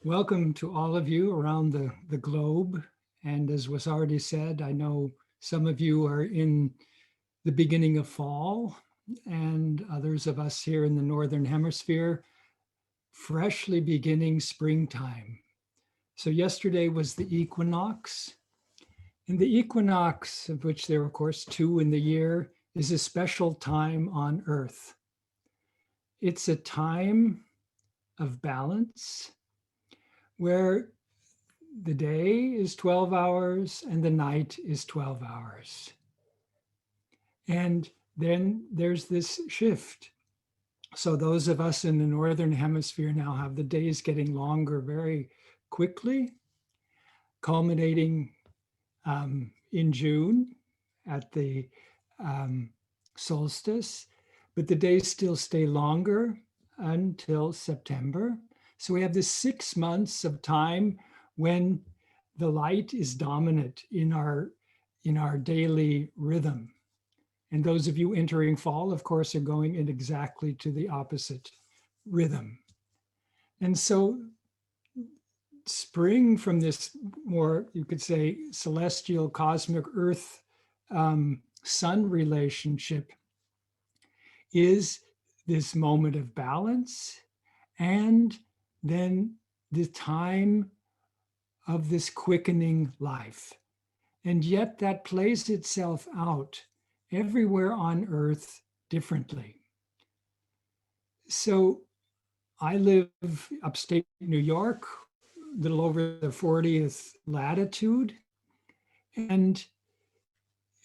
Welcome to all of you around the globe. And as was already said, I know some of you are in the beginning of fall, and others of us here in the Northern Hemisphere, freshly beginning springtime. So yesterday was the equinox. And the equinox, of which there are, of course, 2 in the year, is a special time on Earth. It's a time of balance, where the day is 12 hours and the night is 12 hours. And then there's this shift. So those of us in the Northern Hemisphere now have the days getting longer very quickly, culminating in June at the solstice, but the days still stay longer until September. So we have this 6 months of time when the light is dominant in our daily rhythm. And those of you entering fall, of course, are going in exactly to the opposite rhythm. And so spring, from this more, you could say, celestial, cosmic, earth, sun relationship, is this moment of balance, and then the time of this quickening life. And yet that plays itself out everywhere on Earth differently. So I live upstate New York, a little over the 40th latitude, and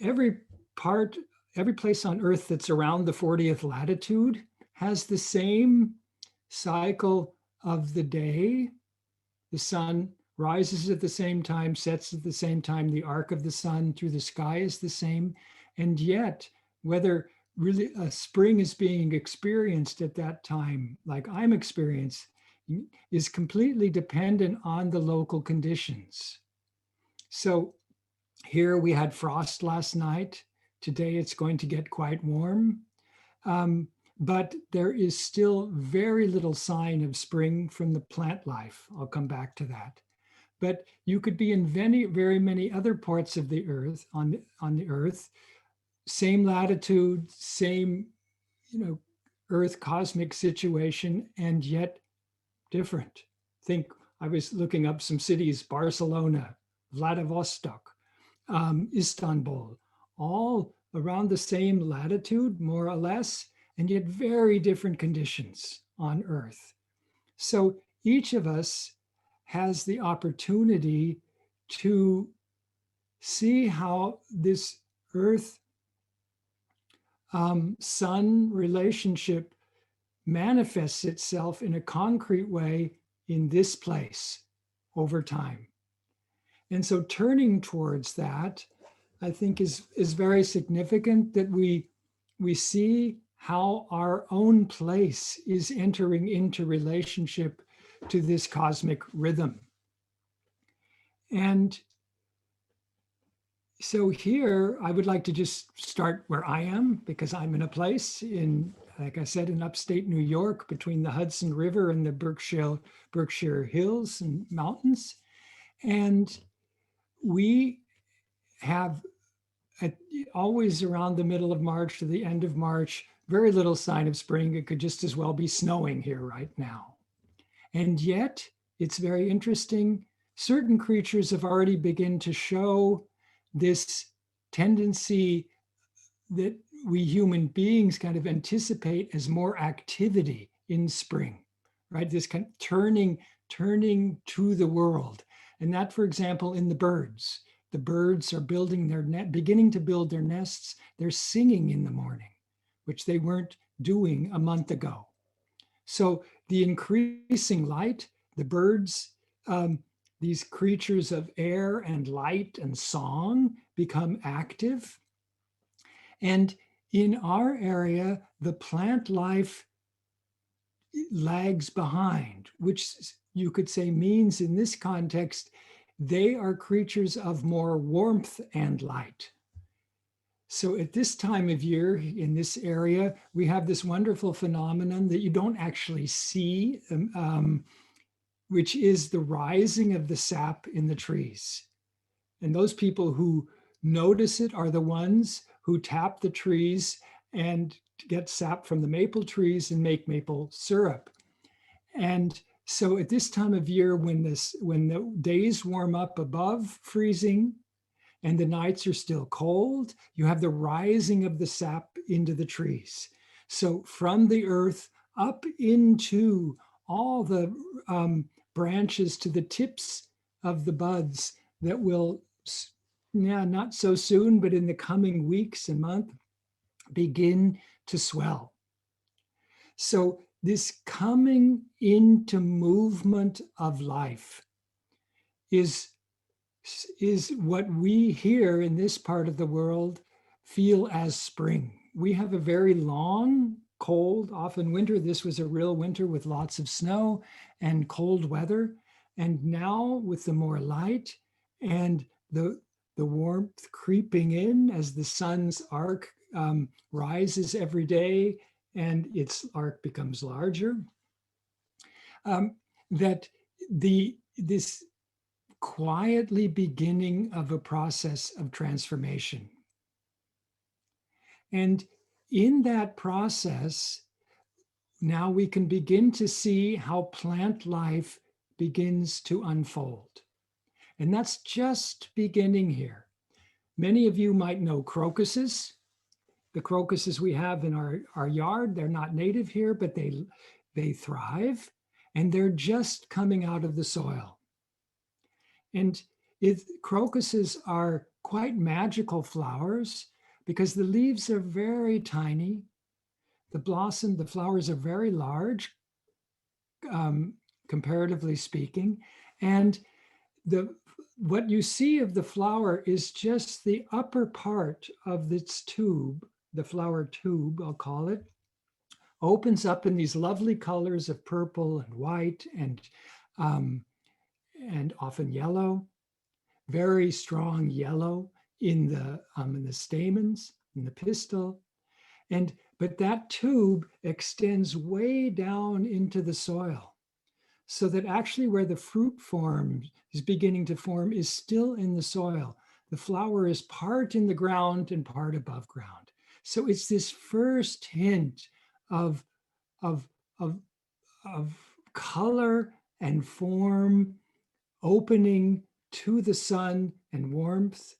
every place on Earth that's around the 40th latitude has the same cycle of the day. The sun rises at the same time, sets at the same time. The arc of the sun through the sky is the same. And yet, whether really a spring is being experienced at that time, like I'm experiencing, is completely dependent on the local conditions. So here we had frost last night. Today it's going to get quite warm. But there is still very little sign of spring from the plant life. I'll come back to that. But you could be in very many other parts of the earth, on the earth, same latitude, same, earth cosmic situation, and yet different. Think, I was looking up some cities: Barcelona, Vladivostok, Istanbul, all around the same latitude, more or less, and yet very different conditions on Earth. So each of us has the opportunity to see how this Earth sun relationship manifests itself in a concrete way in this place over time. And so turning towards that, I think is very significant, that we see how our own place is entering into relationship to this cosmic rhythm. And so here, I would like to just start where I am, because I'm in a place in, like I said, in upstate New York, between the Hudson River and the Berkshire Hills and mountains. And we have always around the middle of March to the end of March, very little sign of spring. It could just as well be snowing here right now. And yet, it's very interesting. Certain creatures have already begun to show this tendency that we human beings kind of anticipate as more activity in spring, right? This kind of turning to the world. And that, for example, in the birds. The birds are building their beginning to build their nests. They're singing in the morning, which they weren't doing a month ago. So the increasing light, the birds, these creatures of air and light and song, become active. And in our area, the plant life lags behind, which you could say means in this context, they are creatures of more warmth and light. So at this time of year in this area, we have this wonderful phenomenon that you don't actually see which is the rising of the sap in the trees. And those people who notice it are the ones who tap the trees and get sap from the maple trees and make maple syrup. And so at this time of year, when the days warm up above freezing and the nights are still cold, you have the rising of the sap into the trees. So from the earth up into all the branches to the tips of the buds that will, not so soon, but in the coming weeks and months, begin to swell. So this coming into movement of life is what we here in this part of the world feel as spring. We have a very long, cold, often winter. This was a real winter with lots of snow and cold weather. And now with the more light and the warmth creeping in as the sun's arc rises every day and its arc becomes larger, that this quietly beginning of a process of transformation. And in that process, now we can begin to see how plant life begins to unfold. And that's just beginning here. Many of you might know crocuses. The crocuses we have in our yard, they're not native here, but they thrive, and they're just coming out of the soil. And crocuses are quite magical flowers because the leaves are very tiny. The flowers are very large, comparatively speaking. And what you see of the flower is just the upper part of its tube, the flower tube, I'll call it, opens up in these lovely colors of purple and white and often yellow. Very strong yellow in the stamens, in the pistil. But that tube extends way down into the soil so that actually where the fruit is beginning to form is still in the soil. The flower is part in the ground and part above ground. So it's this first hint of color and form opening to the sun and warmth.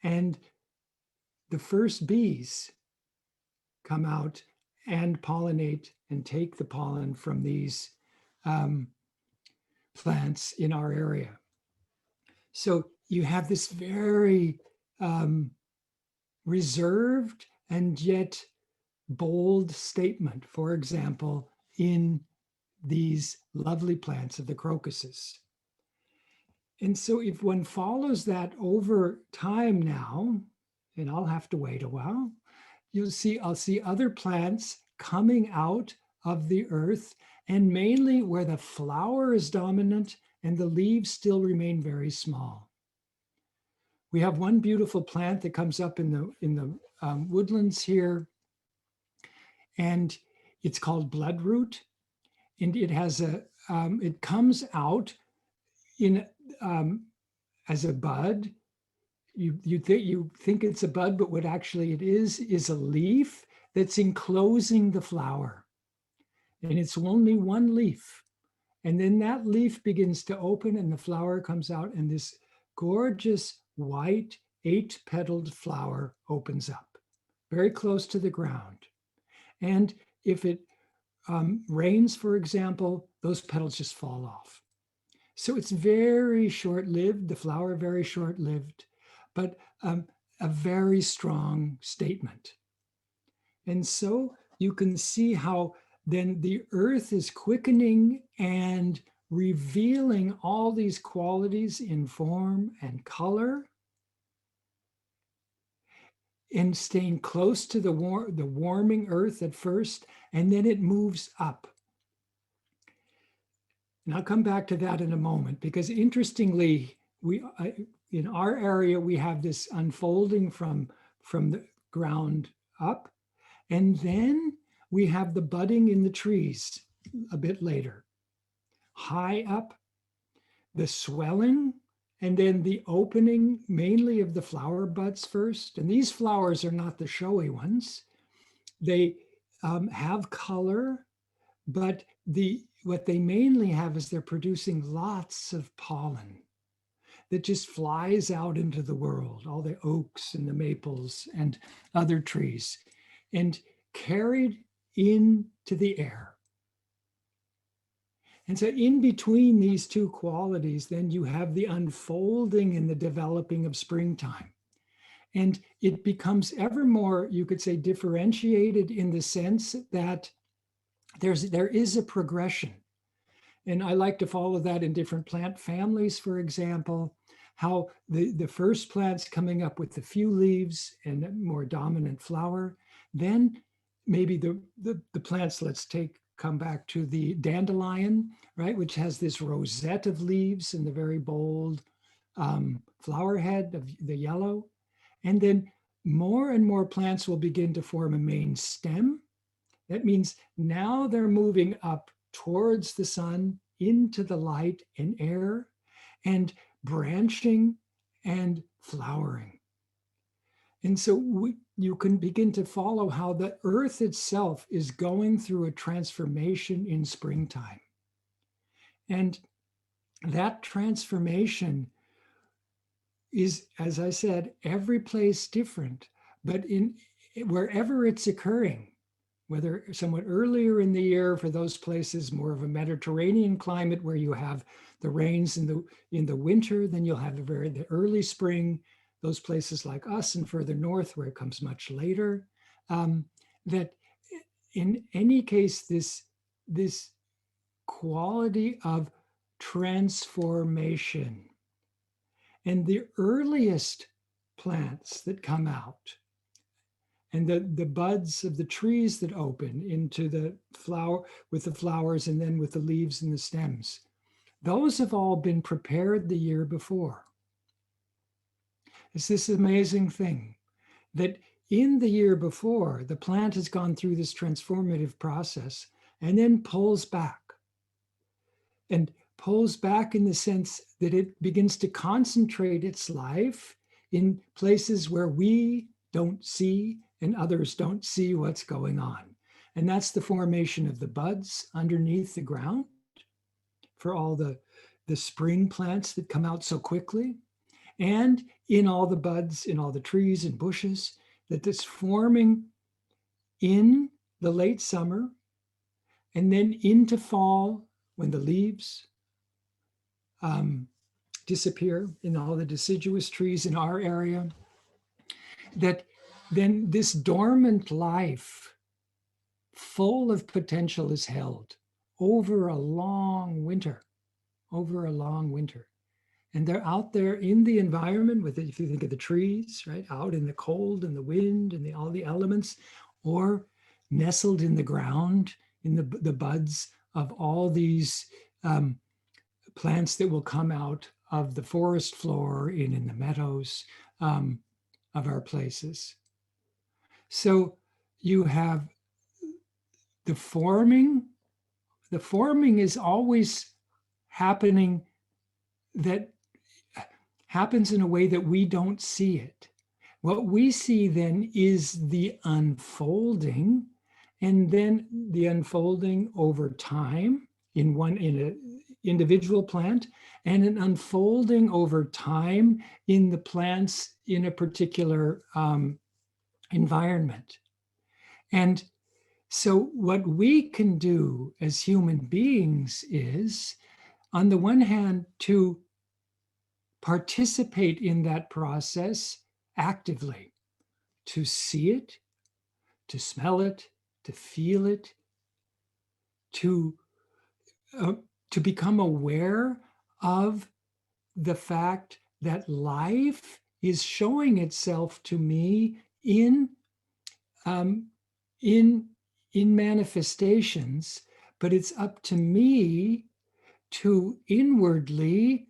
And the first bees come out and pollinate and take the pollen from these plants in our area. So you have this very reserved and yet bold statement, for example, in these lovely plants of the crocuses. And so if one follows that over time now, and I'll have to wait a while, I'll see other plants coming out of the earth, and mainly where the flower is dominant and the leaves still remain very small. We have one beautiful plant that comes up in the woodlands here, and it's called bloodroot, and it has it comes out in as a bud. You think it's a bud, but what actually it is a leaf that's enclosing the flower. And it's only one leaf. And then that leaf begins to open and the flower comes out, and this gorgeous white 8-petaled flower opens up very close to the ground. And if it rains, for example, those petals just fall off. So it's very short-lived, the flower very short-lived, but a very strong statement. And so you can see how then the earth is quickening and revealing all these qualities in form and color, and staying close to the warming earth at first, and then it moves up. And I'll come back to that in a moment, because interestingly, in our area, we have this unfolding from the ground up, and then we have the budding in the trees a bit later. high up, the swelling, and then the opening mainly of the flower buds first. And these flowers are not the showy ones. They have color, but what they mainly have is they're producing lots of pollen that just flies out into the world, all the oaks and the maples and other trees, and carried into the air. And so in between these two qualities, then you have the unfolding and the developing of springtime. And it becomes ever more, you could say, differentiated in the sense that there is a progression. And I like to follow that in different plant families, for example, how the first plant's coming up with a few leaves and a more dominant flower. Then maybe the plants, come back to the dandelion, right, which has this rosette of leaves and the very bold flower head of the yellow. And then more and more plants will begin to form a main stem. That means now they're moving up towards the sun, into the light and air, and branching and flowering. And so you can begin to follow how the earth itself is going through a transformation in springtime. And that transformation is, as I said, every place different, but wherever it's occurring, whether somewhat earlier in the year for those places, more of a Mediterranean climate where you have the rains in the winter, then you'll have the early spring, those places like us and further north where it comes much later. That in any case, this quality of transformation, and the earliest plants that come out, and the buds of the trees that open into the flower with the flowers and then with the leaves and the stems, those have all been prepared the year before. It's this amazing thing that in the year before, the plant has gone through this transformative process and then pulls back. And pulls back in the sense that it begins to concentrate its life in places where we don't see and others don't see what's going on. And that's the formation of the buds underneath the ground for all the spring plants that come out so quickly, and in all the buds, in all the trees and bushes, that is forming in the late summer and then into fall when the leaves disappear in all the deciduous trees in our area, that then this dormant life full of potential is held over a long winter. And they're out there in the environment with it, if you think of the trees, right, out in the cold and the wind and all the elements, or nestled in the ground in the buds of all these plants that will come out of the forest floor in the meadows of our places. So you have the forming. The forming is always happening, that happens in a way that we don't see it. What we see then is the unfolding, and then the unfolding over time in an individual plant, and an unfolding over time in the plants in a particular environment. And so what we can do as human beings is, on the one hand, to participate in that process actively, to see it, to smell it, to feel it, to become aware of the fact that life is showing itself to me in manifestations, but it's up to me to inwardly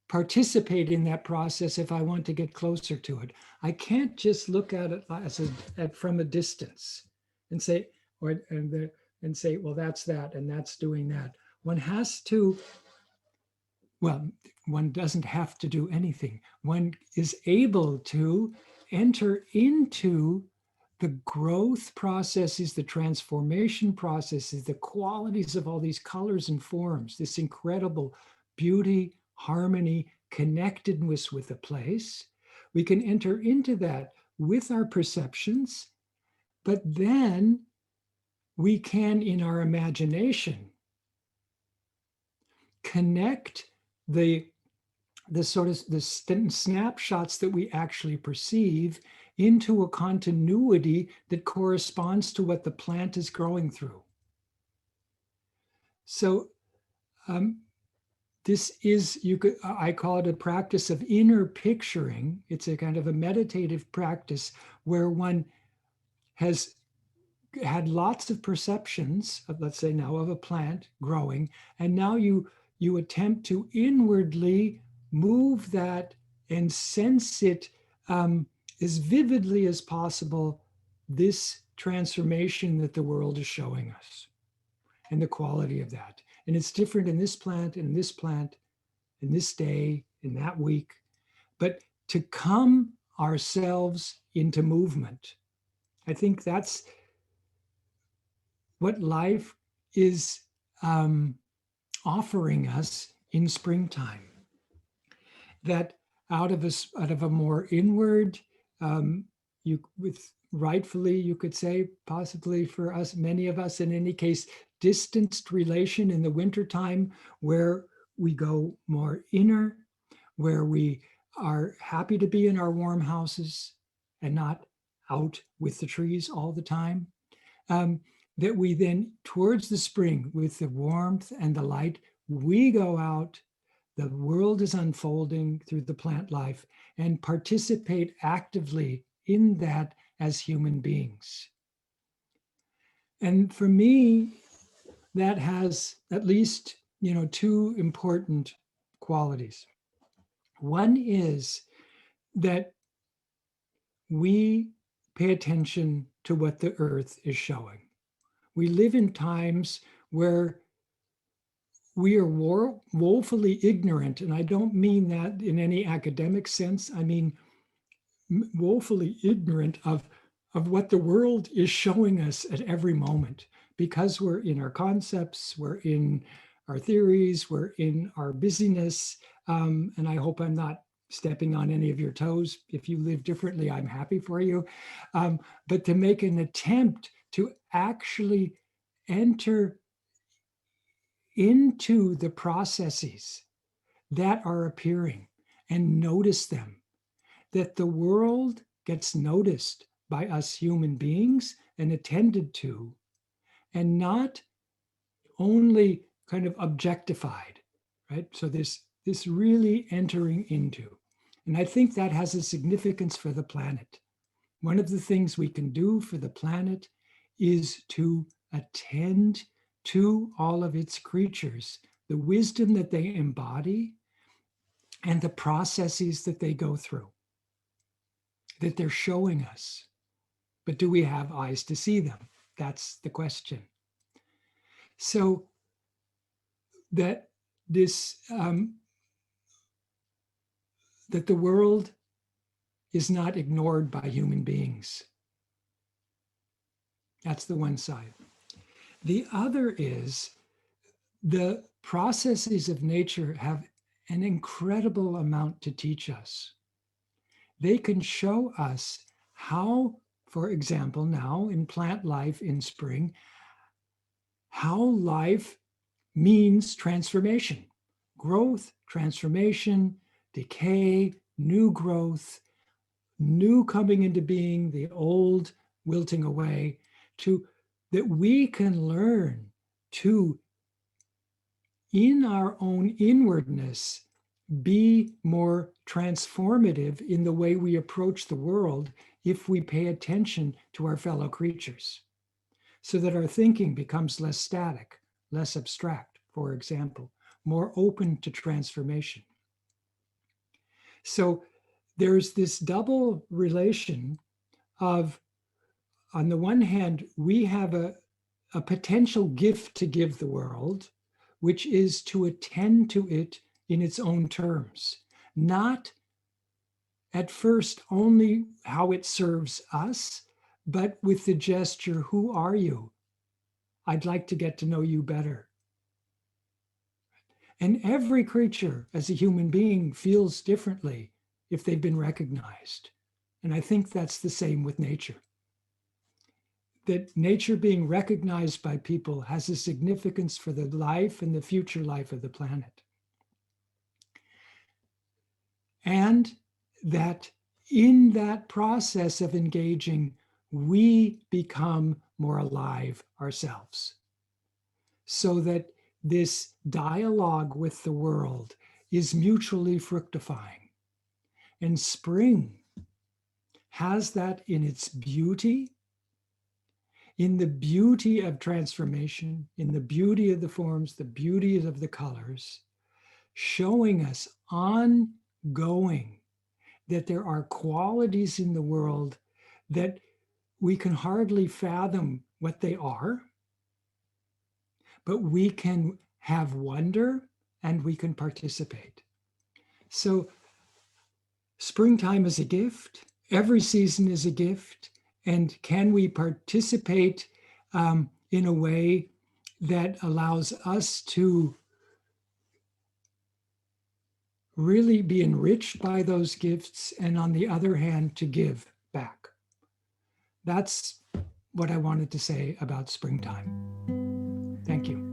participate in that process if I want to get closer to it. I can't just look at it from a distance and say, well, that's that, and that's doing that. one has to, well, one doesn't have to do anything. One is able to enter into the growth processes, the transformation processes, the qualities of all these colors and forms, this incredible beauty, harmony, connectedness with a place. We can enter into that with our perceptions, but then we can, in our imagination, connect the sort of the snapshots that we actually perceive into a continuity that corresponds to what the plant is growing through. So this is, I call it a practice of inner picturing. It's a kind of a meditative practice where one has had lots of perceptions of, let's say now, of a plant growing, and now you attempt to inwardly move that and sense it as vividly as possible, this transformation that the world is showing us and the quality of that. And it's different in this plant, in this plant, in this day, in that week. But to come ourselves into movement, I think that's what life is offering us in springtime. That out of a more inward, rightfully you could say, possibly for us, many of us in any case, distanced relation in the wintertime, where we go more inner, where we are happy to be in our warm houses and not out with the trees all the time. That we then, towards the spring, with the warmth and the light, we go out, the world is unfolding through the plant life, and participate actively in that as human beings. And for me, that has at least, two important qualities. One is that we pay attention to what the earth is showing. We live in times where we are woefully ignorant, and I don't mean that in any academic sense. I mean woefully ignorant of what the world is showing us at every moment, because we're in our concepts, we're in our theories, we're in our busyness, and I hope I'm not stepping on any of your toes. If you live differently, I'm happy for you. But to make an attempt to actually enter into the processes that are appearing and notice them, that the world gets noticed by us human beings and attended to, and not only kind of objectified, right? So this really entering into, and I think that has a significance for the planet. One of the things we can do for the planet is to attend to all of its creatures, the wisdom that they embody and the processes that they go through, that they're showing us. But do we have eyes to see them? That's the question. So that that the world is not ignored by human beings. That's the one side. The other is the processes of nature have an incredible amount to teach us. They can show us how, for example, now in plant life in spring, how life means transformation, growth, transformation, decay, new growth, new coming into being, the old wilting away, that we can learn to, in our own inwardness, be more transformative in the way we approach the world if we pay attention to our fellow creatures, so that our thinking becomes less static, less abstract, for example, more open to transformation. So there's this double relation of, on the one hand, we have a potential gift to give the world, which is to attend to it in its own terms, not at first only how it serves us, but with the gesture, who are you? I'd like to get to know you better. And every creature as a human being feels differently if they've been recognized. And I think that's the same with nature. That nature being recognized by people has a significance for the life and the future life of the planet. And that in that process of engaging, we become more alive ourselves. So that this dialogue with the world is mutually fructifying. And spring has that in its beauty, in the beauty of transformation, in the beauty of the forms, the beauty of the colors, showing us ongoing that there are qualities in the world that we can hardly fathom what they are, but we can have wonder and we can participate. So springtime is a gift. Every season is a gift. And can we participate in a way that allows us to really be enriched by those gifts, and on the other hand, to give back? That's what I wanted to say about springtime. Thank you.